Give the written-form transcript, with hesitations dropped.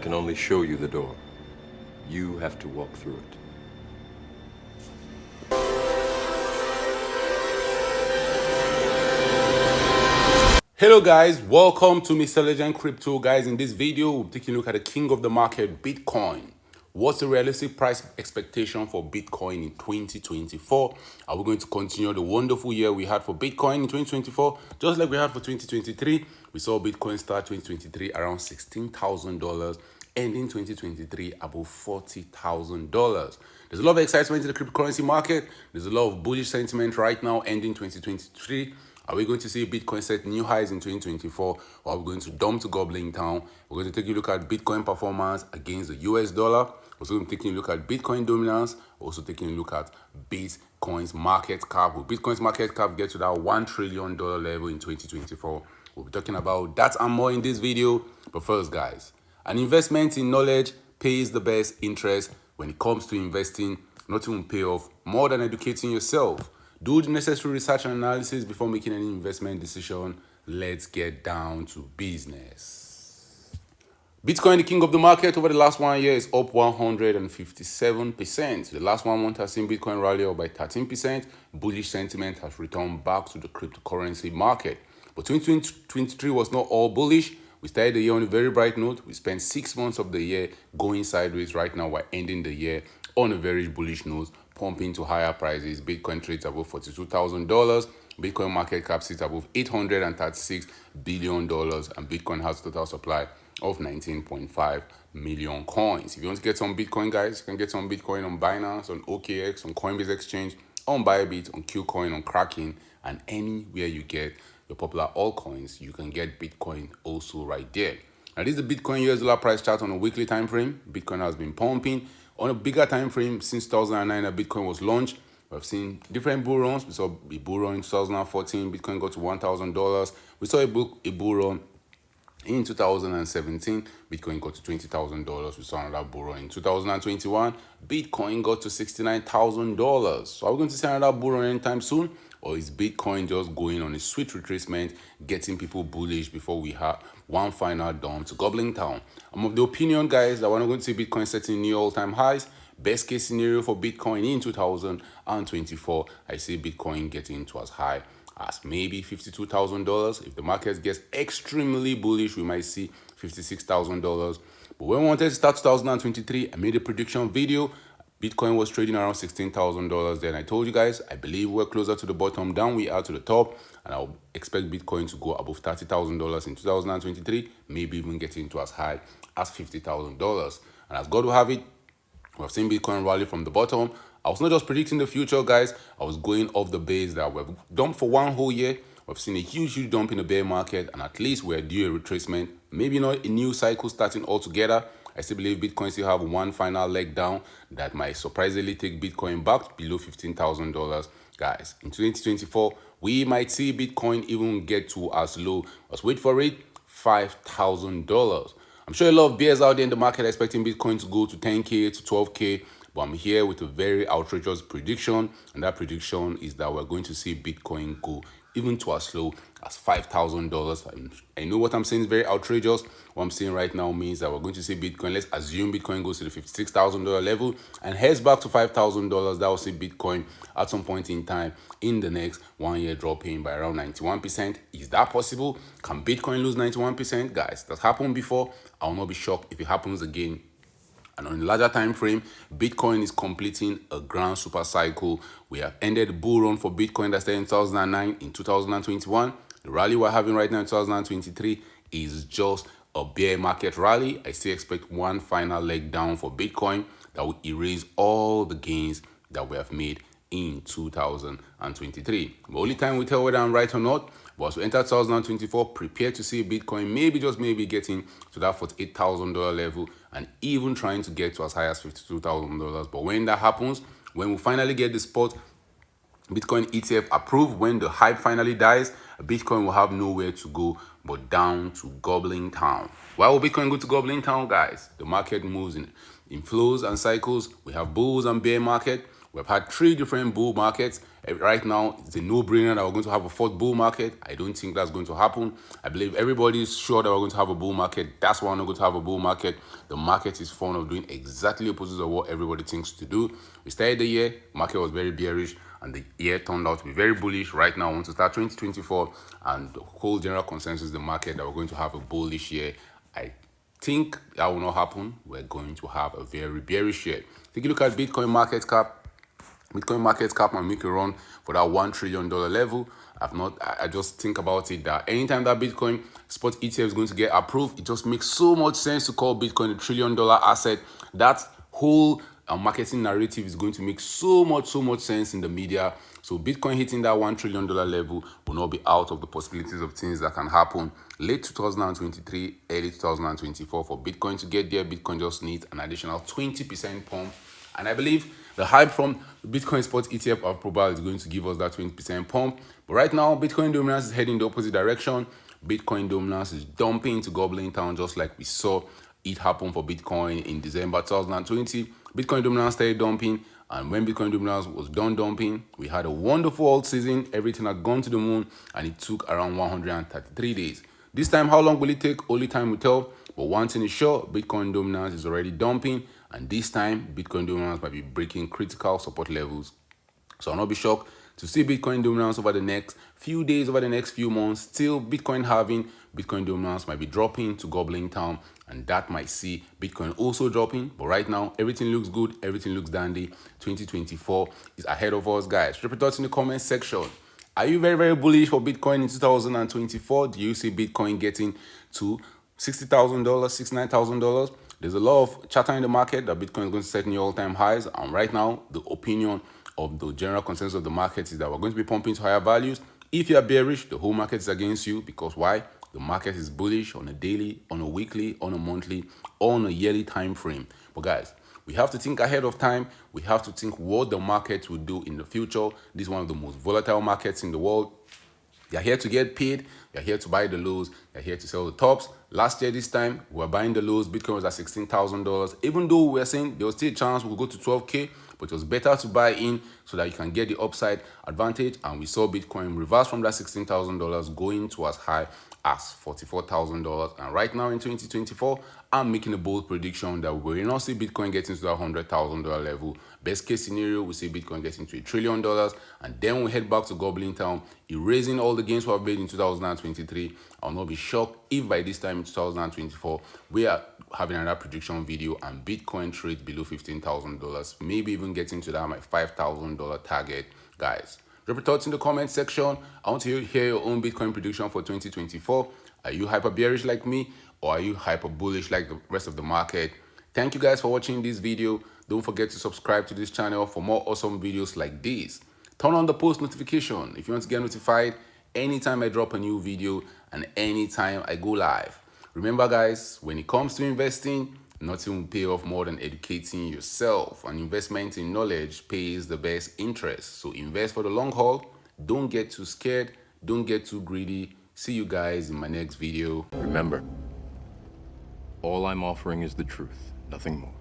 can only show you the door. You have to walk through it. Hello guys, welcome to Mr. Legend Crypto. Guys, in this video, we're taking a look at the king of the market, Bitcoin. What's the realistic price expectation for Bitcoin in 2024? Are we going to continue the wonderful year we had for Bitcoin in 2024? Just like we had for 2023, we saw Bitcoin start 2023 around $16,000, ending 2023 above $40,000. There's a lot of excitement in the cryptocurrency market. There's a lot of bullish sentiment right now, ending 2023. Are we going to see Bitcoin set new highs in 2024, or are we going to dump to gobbling town? We're going to take a look at Bitcoin performance against the US dollar. We're also going to take a look at Bitcoin dominance. Also taking a look at Bitcoin's market cap. Will Bitcoin's market cap get to that $1 trillion level in 2024? We'll be talking about that and more in this video. But first, guys, an investment in knowledge pays the best interest when it comes to investing. Nothing will pay off more than educating yourself. Do the necessary research and analysis before making any investment decision. Let's get down to business. Bitcoin, the king of the market, over the last 1 year is up 157%. The last 1 month has seen Bitcoin rally up by 13%. Bullish sentiment has returned back to the cryptocurrency market. But 2023 was not all bullish. We started the year on a very bright note. We spent 6 months of the year going sideways. Right now, we're ending the year on a very bullish note, pumping to higher prices. Bitcoin trades above $42,000. Bitcoin market cap sits above $836 billion. And Bitcoin has a total supply of 19.5 million coins. If you want to get some Bitcoin, guys, you can get some Bitcoin on Binance, on OKX, on Coinbase Exchange, on Bybit, on Qcoin, on Kraken, and anywhere you get your popular altcoins, you can get Bitcoin also right there. Now, this is the Bitcoin US dollar price chart on a weekly time frame. Bitcoin has been pumping. On a bigger time frame, since 2009 that Bitcoin was launched, we've seen different bull runs. We saw a bull run in 2014, Bitcoin got to $1,000. We saw a bull run in 2017, Bitcoin got to $20,000. We saw another bull run in 2021, Bitcoin got to $69,000. So are we going to see another bull run anytime soon? Or is Bitcoin just going on a sweet retracement, getting people bullish before we have one final dump to gobbling town? I'm of the opinion, guys, that we're not going to see Bitcoin setting new all-time highs. Best case scenario for Bitcoin in 2024, I see Bitcoin getting to as high as maybe $52,000. If the market gets extremely bullish, we might see $56,000. But when we wanted to start 2023, I made a prediction video. Bitcoin was trading around $16,000. Then I told you guys, I believe we're closer to the bottom than we are to the top. And I'll expect Bitcoin to go above $30,000 in 2023, maybe even getting to as high as $50,000. And as God will have it, we've seen Bitcoin rally from the bottom. I was not just predicting the future, guys. I was going off the base that we've dumped for 1 whole year. We've seen a huge dump in the bear market, and at least we're due a retracement. Maybe not a new cycle starting altogether. I still believe Bitcoin still have one final leg down that might surprisingly take Bitcoin back below $15,000. Guys, in 2024, we might see Bitcoin even get to as low as, wait for it, $5,000. I'm sure a lot of bears out there in the market are expecting Bitcoin to go to 10K to 12K, but I'm here with a very outrageous prediction, and that prediction is that we're going to see Bitcoin go even to as low as $5,000. I know what I'm saying is very outrageous. What I'm saying right now means that we're going to see Bitcoin, let's assume Bitcoin goes to the $56,000 level and heads back to $5,000. That will see Bitcoin at some point in time in the next 1 year dropping by around 91%. Is that possible? Can Bitcoin lose 91%? Guys, that's happened before. I will not be shocked if it happens again. And on a larger time frame, Bitcoin is completing a grand super cycle. We have ended the bull run for Bitcoin that started in 2009. In 2021, the rally we're having right now in 2023 is just a bear market rally. I still expect one final leg down for Bitcoin that will erase all the gains that we have made in 2023. The only time we tell whether I'm right or not was to enter 2024, prepare to see Bitcoin maybe, just maybe, getting to that $48,000 level and even trying to get to as high as $52,000. But when that happens, when we finally get the spot Bitcoin ETF approved, when the hype finally dies, Bitcoin will have nowhere to go but down to gobbling town. Why will Bitcoin go to gobbling town, guys? The market moves in flows and cycles. We have bulls and bear market. We've had 3 different bull markets. Right now, it's a no-brainer that we're going to have a 4th bull market. I don't think that's going to happen. I believe everybody's sure that we're going to have a bull market. That's why we're not going to have a bull market. The market is fond of doing exactly opposite of what everybody thinks to do. We started the year, market was very bearish, and the year turned out to be very bullish. Right now, I want to start 2024, and the whole general consensus in the market that we're going to have a bullish year. I think that will not happen. We're going to have a very bearish year. Take a look at Bitcoin market cap. Bitcoin market cap might make a run for that $1 trillion level. I just think about it that anytime that Bitcoin spot ETF is going to get approved, it just makes so much sense to call Bitcoin a $1 trillion asset. That whole marketing narrative is going to make so much sense in the media. So Bitcoin hitting that $1 trillion level will not be out of the possibilities of things that can happen late 2023, early 2024. For Bitcoin to get there, Bitcoin just needs an additional 20% pump. And I believe the hype from the Bitcoin spot ETF of Probal is going to give us that 20% pump. But right now, Bitcoin dominance is heading the opposite direction. Bitcoin dominance is dumping to gobbling town, just like we saw it happen for Bitcoin in December 2020. Bitcoin dominance started dumping, and when Bitcoin dominance was done dumping, we had a wonderful alt season. Everything had gone to the moon, and it took around 133 days. This time, how long will it take? Only time will tell. But one thing is sure, Bitcoin dominance is already dumping, and this time, Bitcoin dominance might be breaking critical support levels. So I'll not be shocked to see Bitcoin dominance over the next few days, over the next few months. Still, Bitcoin dominance might be dropping to gobbling town, and that might see Bitcoin also dropping. But right now, everything looks good, everything looks dandy. 2024 is ahead of us, guys. Drop your thoughts in the comment section. Are you very bullish for Bitcoin in 2024? Do you see Bitcoin getting to $60,000, $69,000? There's a lot of chatter in the market that Bitcoin is going to set new all-time highs. And right now, the opinion of the general consensus of the market is that we're going to be pumping to higher values. If you're bearish, the whole market is against you. Because why? The market is bullish on a daily, on a weekly, on a monthly, on a yearly time frame. But guys, we have to think ahead of time. We have to think what the market will do in the future. This is one of the most volatile markets in the world. You're here to get paid. You're here to buy the lows. You're here to sell the tops. Last year, this time, we were buying the lows. Bitcoin was at $16,000. Even though we were saying there was still a chance we could go to 12K, but it was better to buy in so that you can get the upside advantage. And we saw Bitcoin reverse from that $16,000 going to as high as $44,000. And right now in 2024, I'm making a bold prediction that we will not see Bitcoin getting to that $100,000 level. Best case scenario, we see Bitcoin getting to $1 trillion, and then we head back to gobbling town, erasing all the gains we have made in 2023. I'll not be shocked if by this time in 2024, we are having another prediction video and Bitcoin trades below $15,000, maybe even getting to that my $5,000 target, guys. Drop your thoughts in the comment section. I want to hear your own Bitcoin prediction for 2024. Are you hyper bearish like me, or are you hyper bullish like the rest of the market? Thank you guys for watching this video. Don't forget to subscribe to this channel for more awesome videos like this. Turn on the post notification if you want to get notified anytime I drop a new video and anytime I go live. Remember guys, when it comes to investing, nothing will pay off more than educating yourself, and investment in knowledge pays the best interest. So invest for the long haul. Don't get too scared. Don't get too greedy. See you guys in my next video. Remember, all I'm offering is the truth, nothing more.